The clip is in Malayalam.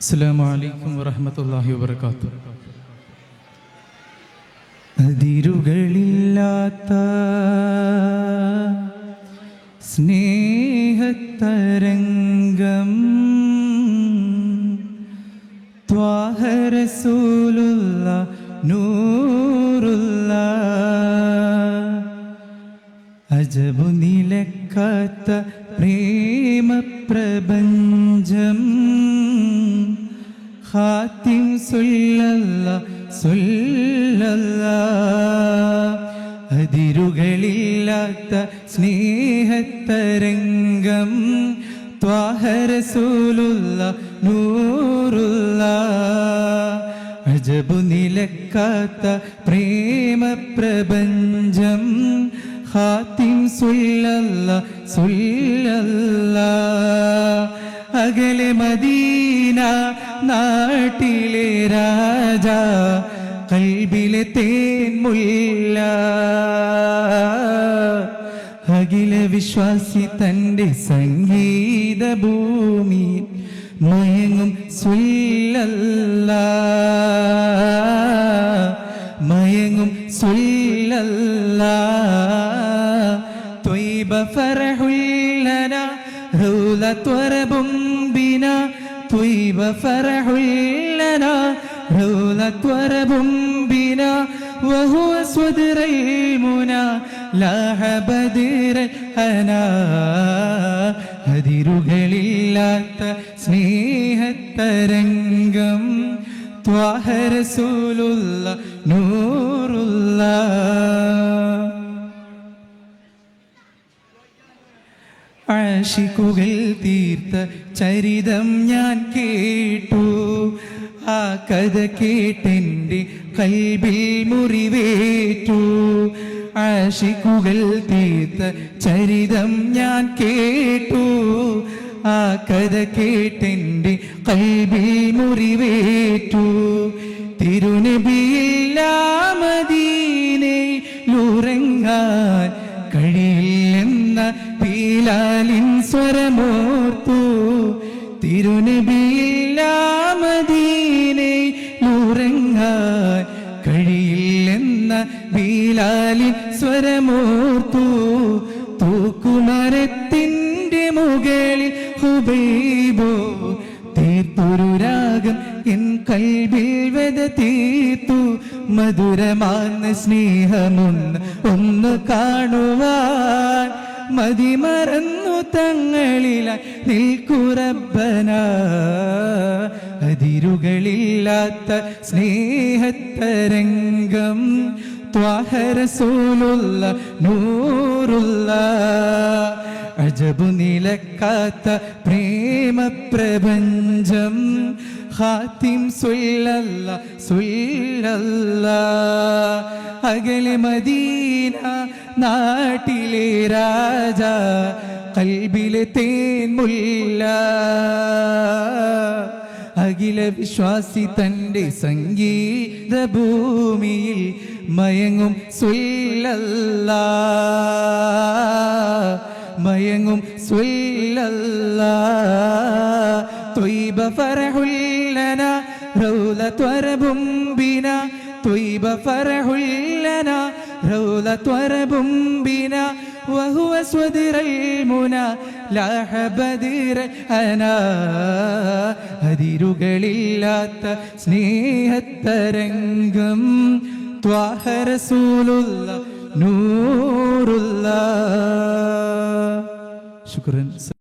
അസ്സലാമു അലൈക്കും വറഹ്മത്തുള്ളാഹി വബറകാതുഹു. അതിരുകളില്ലാത്ത സ്നേഹതരംഗം ത്വാഹ റസൂലുള്ളാഹ് നൂറുള്ളാഹ്. അജബു നിലക്കാത്ത പ്രേമപ്രപഞ്ചം ഖാത്തിം അതിരുകളില്ലാത്ത സ്നേഹതരംഗം ത്വാഹ റസൂലുള്ളാഹ് നൂറുള്ളാഹ്. അജബു നിലക്കാത്ത പ്രേമപ്രപഞ്ചം ഖാത്തിം അകലെ മദീന നാട്ടിലെ രാജ കൽബിലെ തേൻമുല്ല. അഖില വിശ്വാസി തൻ്റെ സംഗീത ഭൂമി മയങ്ങും മയങ്ങും ത്വയ്ബ ഫറഹുല്ലനാ റൗളത വറബും ബിനാ ത്വയ്ബ ഫറഹുല്ലനാ റൗളത വറബും ബിനാ വഹുവ സ്വദ്റൽ മുനാ ലാഹ ബദ്റൽ ഹനാ. അതിരുകളില്ലാത്ത സ്നേഹതരംഗം ത്വാഹ റസൂലുള്ളാഹ് നൂറുള്ളാഹ്. ആശിക്കുകൾ തീർത്ത ചരിതം ഞാൻ കേട്ടു, ആ കഥ കേട്ടെൻ്റെ കൽബിൽ മുറിവേറ്റു. ആശിക്കുകൾ തീർത്ത ചരിതം ഞാൻ കേട്ടു, ആ കഥ കേട്ടെൻ്റെ കൽബിൽ മുറിവേറ്റു. തിരുനബിയില്ലാ മദീനയിലുറങ്ങാൻ കഴിയില്ലെന്ന ബിലാലിൻ സ്വരമോർത്തു. തിരുനബിയില്ലാ മദീനയിലുറങ്ങാൻ കഴിയില്ലെന്ന ബിലാലിൻ സ്വരമോർത്തു. തൂക്കുമരത്തിൻ്റെ മുകളിൽ ഹുബൈബോ തീർത്തൊരു രാഗം എൻ കൽബിൽ വെത തീർത്തു. മധുരമാർന്ന സ്നേഹമൊന്ന് കാണുവാൻ മതിമറന്നു തങ്ങളിലായി നിൽക്കു റബ്ബനാ. അതിരുകളില്ലാത്ത സ്നേഹതരംഗം ത്വാഹ റസൂലുള്ളാഹ് നൂറുള്ളാഹ്. അജബു നിലക്കാത്ത പ്രേമപ്രപഞ്ചം ഖാത്തിം അകലെ മദീന നാട്ടിലെ രാജ കൽബിലെ തേൻമുല്ല. അഖില വിശ്വാസി തൻ്റെ സംഗീത ഭൂമിയിൽ മയങ്ങും മയങ്ങും ത്വയ്ബ ഫറഹുല്ലനാ റൗളത വറബും ബിനാ ത്വയ്ബ ഫറഹുല്ലനാ റൗളത വറബും ബിനാ വഹുവ സ്വദ്റൽ മുനാ ലാഹ ബദ്റൽ ഹനാ. അതിരുകളില്ലാത്ത സ്നേഹതരംഗം ത്വാഹ റസൂലുള്ളാഹ് നൂറുള്ളാഹ്. ശുക്രൻ.